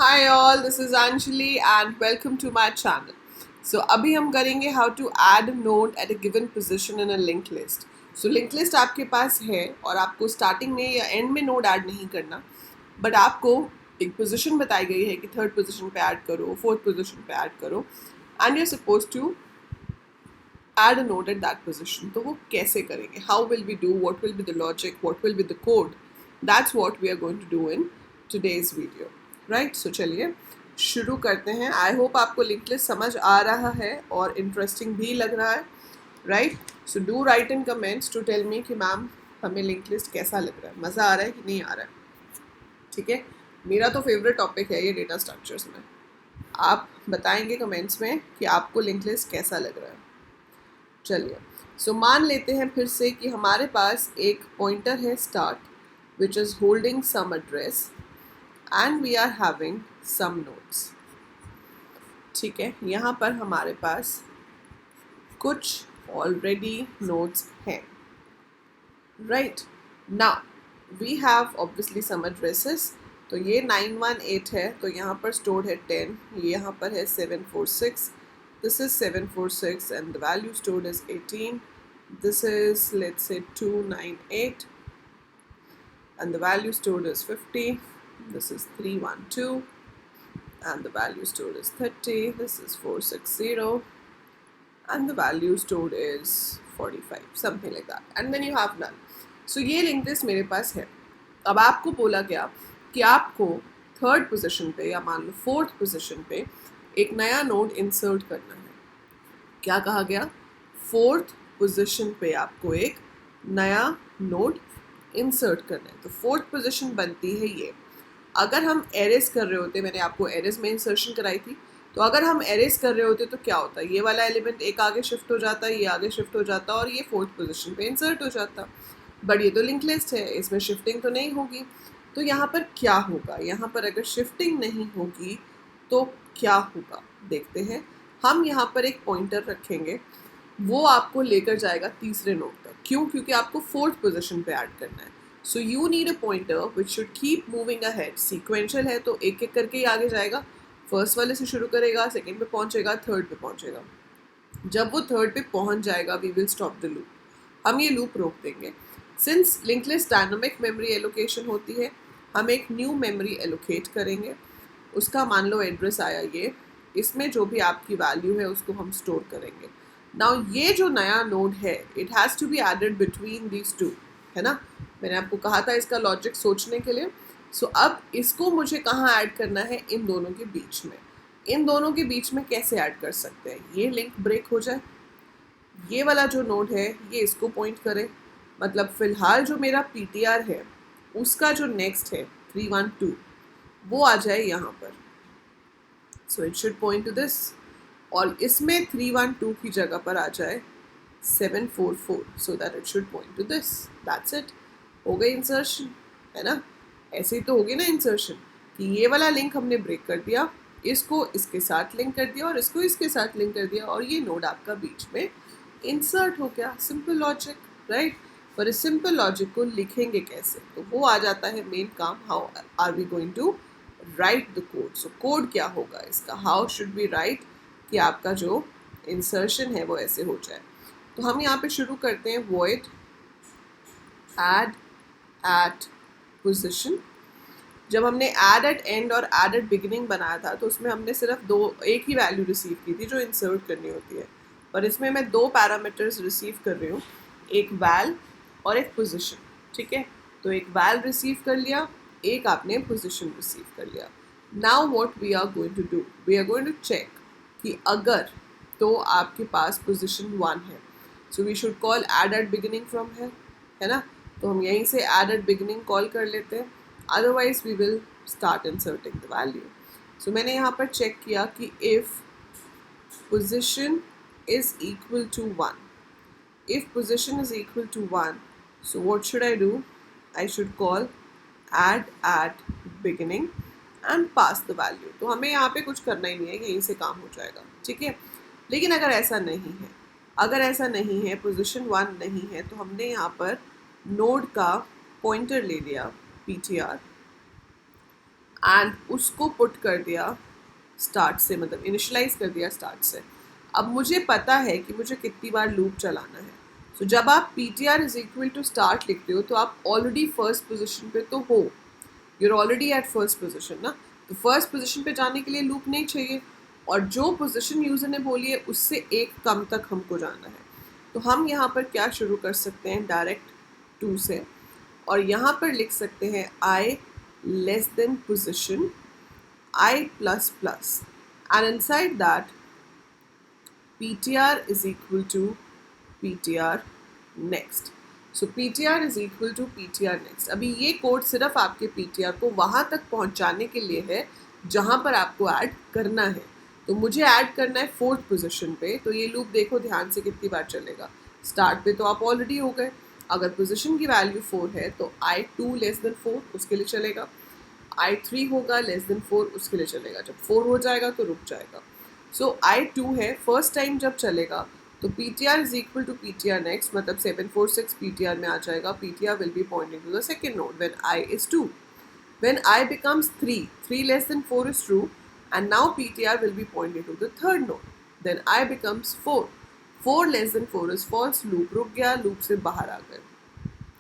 Hi all, this is Anjali and welcome to my channel. So अभी हम करेंगे how to add a node at a given position in a linked list. So linked list आपके पास है और आपको starting में या and में नोड ऐड नहीं करना, बट आपको एक पोजीशन बताई गई है कि थर्ड पोजीशन पे ऐड करो, फोर्थ पोजीशन पे ऐड करो and you are suppose to add a node at that position. तो वो कैसे करेंगे? How will we do? What will be the logic? What will be the code? That's what we are going to do in today's video. Right? So चलिए शुरू करते हैं. I hope आपको link list समझ आ रहा है और इंटरेस्टिंग भी लग रहा है. Right? So do write in comments to tell me कि मैम हमें लिंक लिस्ट कैसा लग रहा है, मज़ा आ रहा है कि नहीं आ रहा है. ठीक है, मेरा तो फेवरेट टॉपिक है ये डेटा स्ट्रक्चर्स में. आप बताएंगे कमेंट्स में कि आपको लिंक लिस्ट कैसा लग रहा है. चलिए सो मान लेते हैं फिर से कि हमारे पास एक पॉइंटर है start which is holding some address and we are having some nodes. ठीक है, यहाँ पर हमारे पास कुछ ऑलरेडी नोड्स हैं. Right now we have obviously some addresses. तो ये 918 है, तो यहाँ पर स्टोर्ड है 10, ये यहाँ पर है 746. This is 746 and the value stored is 18. This is, let's say, 298 and the value stored is 50. This is 312 and the value stored is 30. This is 460 and the value stored is 45, something like that. And then you have none. So ये linked list मेरे पास है. अब आपको बोला गया कि आपको third position पे या मान लो फोर्थ पोजीशन पे एक नया नोड इंसर्ट करना है. क्या कहा गया? फोर्थ पोजीशन पे आपको एक नया नोड इंसर्ट करना है. तो फोर्थ पोजीशन बनती है ये. अगर हम एरेस कर रहे होते, मैंने आपको एरेस में इंसर्शन कराई थी, तो अगर हम एरेस कर रहे होते तो क्या होता है? ये वाला एलिमेंट एक आगे शिफ्ट हो जाता, ये आगे शिफ्ट हो जाता और ये फोर्थ पोजीशन पे इंसर्ट हो जाता. बट ये तो लिंक लिस्ट है, इसमें शिफ्टिंग तो नहीं होगी. तो यहाँ पर क्या होगा? यहाँ पर अगर शिफ्टिंग नहीं होगी तो क्या होगा देखते हैं. हम यहाँ पर एक पॉइंटर रखेंगे, वो आपको लेकर जाएगा तीसरे नोड तक. क्यों? क्योंकि आपको फोर्थ पोजीशन पे ऐड करना है. So you need a pointer which should keep moving ahead. Sequential है तो एक एक करके ही आगे जाएगा. फर्स्ट वाले से शुरू करेगा, सेकेंड पे पहुँचेगा, थर्ड पे पहुँचेगा. जब वो थर्ड पे पहुँच जाएगा we will stop the loop. हम ये लूप रोक देंगे. Since link list dynamic memory allocation होती है, हम एक न्यू मेमोरी एलोकेट करेंगे. उसका मान लो एड्रेस आया ये, इसमें जो भी आपकी वैल्यू है उसको हम स्टोर करेंगे. नाउ ये जो नया नोड है it has to be added between these two, है ना. मैंने आपको कहा था इसका लॉजिक सोचने के लिए. सो अब इसको मुझे कहाँ ऐड करना है? इन दोनों के बीच में. इन दोनों के बीच में कैसे ऐड कर सकते हैं? ये लिंक ब्रेक हो जाए, ये वाला जो नोड है ये इसको पॉइंट करे, मतलब फ़िलहाल जो मेरा PTR है उसका जो नेक्स्ट है 312 वो आ जाए यहाँ पर. So it should point two this. और इसमें 312 की जगह पर आ जाए 744, so that it should point two this. That's it. हो गई इंसर्शन, है ना. ऐसे ही तो होगी ना इंसर्शन कि ये वाला लिंक हमने ब्रेक कर दिया, इसको इसके साथ लिंक कर दिया और इसको इसके साथ लिंक कर दिया और ये नोड आपका बीच में इंसर्ट हो गया. Simple logic, right. पर इस सिंपल लॉजिक को लिखेंगे कैसे? तो वो आ जाता है मेन काम. How are we going to write the code? So code क्या होगा इसका? हाउ शुड बी राइट कि आपका जो इंसर्शन है वो ऐसे हो जाए. तो हम यहाँ पे शुरू करते हैं void add at position. जब हमने add at end और add at beginning बनाया था तो उसमें हमने सिर्फ एक ही वैल्यू रिसीव की थी जो इंसर्ट करनी होती है. पर इसमें मैं दो पैरामीटर्स रिसीव कर रही हूँ, एक वैल और एक पोजीशन. ठीक है, तो एक वैल रिसीव कर लिया, एक आपने पोजीशन रिसीव कर लिया. Now what we are going to do, we are going to check कि अगर तो आपके पास पोजीशन 1 है, so we should call add at beginning from है ना. तो हम यहीं से ऐड एट बिगिनिंग कॉल कर लेते हैं, otherwise we will start inserting the value. So मैंने यहाँ पर चेक किया कि if position is equal to 1, if position is equal to 1, so what should I do? I should call add at beginning and pass the value. तो हमें यहाँ पे कुछ करना ही नहीं है, यहीं से काम हो जाएगा. ठीक है, लेकिन अगर ऐसा नहीं है, अगर ऐसा नहीं है, पोजीशन 1 नहीं है, तो हमने यहाँ पर नोड का पॉइंटर ले लिया PTR एंड उसको पुट कर दिया स्टार्ट से, मतलब इनिशलाइज कर दिया स्टार्ट से। अब मुझे पता है कि मुझे कितनी बार लूप चलाना है। सो जब आप p t r is equal to start लिखते हो तो आप ऑलरेडी फर्स्ट पोजिशन पे तो हो, your already at first position ना। तो फर्स्ट पोजिशन पे जाने के लिए लूप नहीं चाहिए, और जो पोजिशन यूज़र ने बोली है उससे एक कम तक हमको जाना है। तो हम यहाँ पर क्या शुरू कर सकते हैं, डायरेक्ट 2 से, और यहाँ पर लिख सकते हैं I less than position I plus plus, and inside that PTR is equal to PTR next. So PTR is equal to PTR next. अभी ये कोड सिर्फ आपके PTR को वहाँ तक पहुँचाने के लिए है जहाँ पर आपको ऐड करना है। तो मुझे ऐड करना है 4th पोजीशन पे, तो ये लूप देखो ध्यान से कितनी बार चलेगा। स्टार्ट पे तो आप ऑलरेडी हो गए, अगर पोजीशन की वैल्यू 4 है तो I2 लेस देन 4 उसके लिए चलेगा, I3 होगा लेस देन 4 उसके लिए चलेगा, जब 4 हो जाएगा तो रुक जाएगा। सो I2 है, फर्स्ट टाइम जब चलेगा तो PTR is equal to PTR next, मतलब 746 PTR में आ जाएगा। PTR will be pointing to the second node when I is 2. When I becomes 3, 3 less than 4 is true, and now PTR will be pointing to the third node. Then I becomes 4, 4 less than 4 is false, loop रुक गया, loop से बाहर आ गए।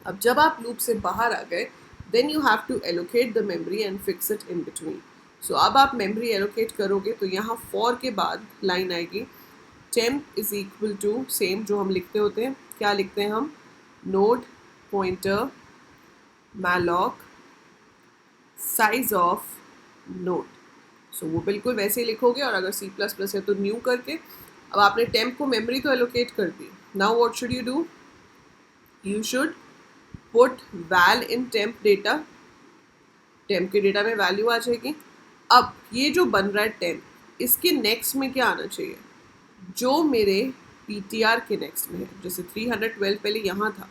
अब जब आप loop से बाहर आ गए, then you have to allocate the memory and fix it in between. So अब आप memory allocate करोगे तो यहाँ for के बाद line आएगी temp is equal to same जो हम लिखते होते हैं, क्या लिखते हैं हम, node pointer malloc size of node. So वो बिल्कुल वैसे ही लिखोगे, और अगर C++ है तो न्यू करके। अब आपने temp को memory तो allocate कर दी, now what should you do, you should put val in temp data, temp के डेटा में वैल्यू आ जाएगी। अब ये जो बन रहा है temp, इसके नेक्स्ट में क्या आना चाहिए, जो मेरे PTR के नेक्स्ट में है, जैसे 312 पहले यहाँ था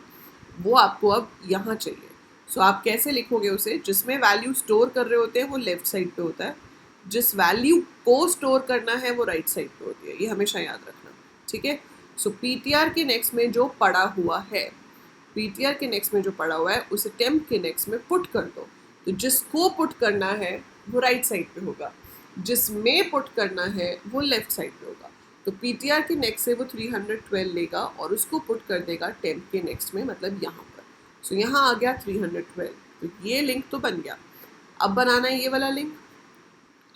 वो आपको अब यहाँ चाहिए। सो आप कैसे लिखोगे उसे, जिसमें वैल्यू स्टोर कर रहे होते हैं वो लेफ्ट साइड पे होता है, जिस वैल्यू को स्टोर करना है वो राइट साइड पे होती है, ये हमेशा याद रखना, ठीक है। सो PTR के नेक्स्ट में जो पड़ा हुआ है, PTR के नेक्स्ट में जो पड़ा हुआ है उसे temp के नेक्स्ट में पुट कर दो। तो जिसको पुट करना है वो राइट साइड पे होगा, जिसमें पुट करना है वो लेफ्ट साइड पे होगा। तो PTR के नेक्स्ट से वो 312 लेगा और उसको पुट कर देगा temp के नेक्स्ट में, मतलब यहाँ पर। सो यहाँ आ गया 312, तो ये लिंक तो बन गया। अब बनाना है ये वाला लिंक,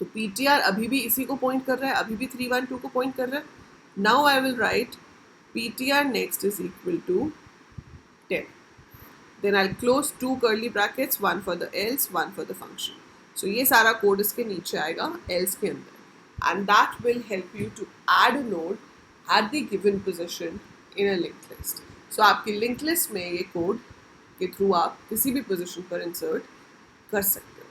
तो PTR अभी भी इसी को पॉइंट कर रहा है, अभी भी 312 को पॉइंट कर रहा है। Now I will write PTR next is equal to 10. Then I'll close 2 curly brackets, one for the else, one for the function. So ये सारा कोड इसके नीचे आएगा else के अंदर, and that will help you to add a node at the given position in a linked list. So आपकी linked list में ये कोड के थ्रू आप किसी भी पोजीशन पर इंसर्ट कर सकते हो,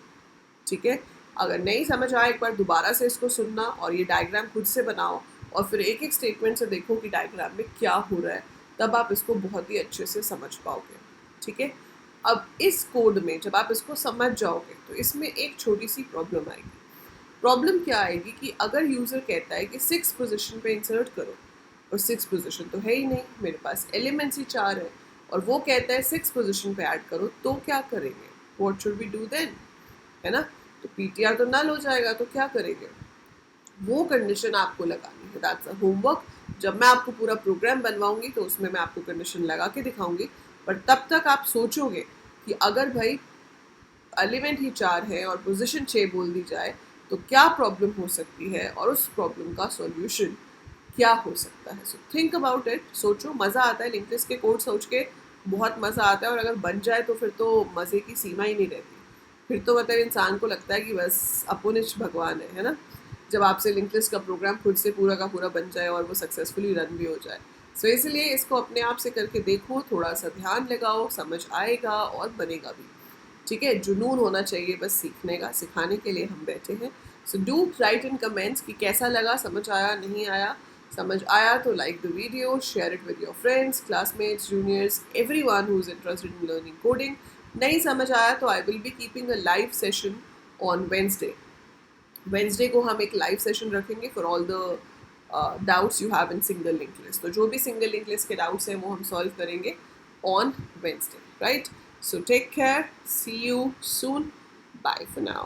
ठीक है। अगर नहीं समझ आए, एक बार दोबारा से इसको सुनना और ये डायग्राम खुद से बनाओ, और फिर एक एक स्टेटमेंट से देखो कि डायग्राम में क्या हो रहा है, तब आप इसको बहुत ही अच्छे से समझ पाओगे, ठीक है। अब इस कोड में जब आप इसको समझ जाओगे तो इसमें एक छोटी सी प्रॉब्लम आएगी। प्रॉब्लम क्या आएगी कि अगर यूज़र कहता है कि 6 पोजीशन पे इंसर्ट करो, और 6 पोजीशन तो है ही नहीं, मेरे पास एलिमेंट्स ही 4 है, और वो कहता है 6 पोजीशन पे ऐड करो, तो क्या करेंगे, what should we do then, है ना। तो PTR तो नल हो जाएगा, तो क्या करेंगे, वो कंडीशन आपको लगानी है। That's a homework. जब मैं आपको पूरा प्रोग्राम बनवाऊंगी तो उसमें मैं आपको कंडीशन लगा के दिखाऊंगी, पर तब तक आप सोचोगे कि अगर भाई एलिमेंट ही 4 है और पोजीशन 6 बोल दी जाए तो क्या प्रॉब्लम हो सकती है, और उस प्रॉब्लम का सॉल्यूशन क्या हो सकता है। सो थिंक अबाउट इट, सोचो, मज़ा आता है लिंक्ड लिस्ट के कोड सोच के, बहुत मज़ा आता है, और अगर बन जाए तो फिर तो मज़े की सीमा ही नहीं रहती, फिर तो मतलब इंसान को लगता है कि बस अपुनिश भगवान है ना, जब आपसे लिंक्ड लिस्ट का प्रोग्राम खुद से पूरा का पूरा बन जाए और वो सक्सेसफुली रन भी हो जाए। सो इसलिए इसको अपने आप से करके देखो, थोड़ा सा ध्यान लगाओ, समझ आएगा और बनेगा भी, ठीक है। जुनून होना चाहिए बस सीखने का, सिखाने के लिए हम बैठे हैं। So do right in comments कि कैसा लगा, समझ आया नहीं आया। समझ आया तो like the video, share it with your friends, classmates, juniors, everyone who is interested in learning coding. नहीं समझ आया तो I will be keeping a live session on Wednesday को हम एक लाइव सेशन रखेंगे for all the doubts you have in single link list. तो जो भी सिंगल लिंक लिस्ट के डाउट्स हैं वो हम सॉल्व करेंगे on Wednesday, right. So take care, see you soon, bye for now.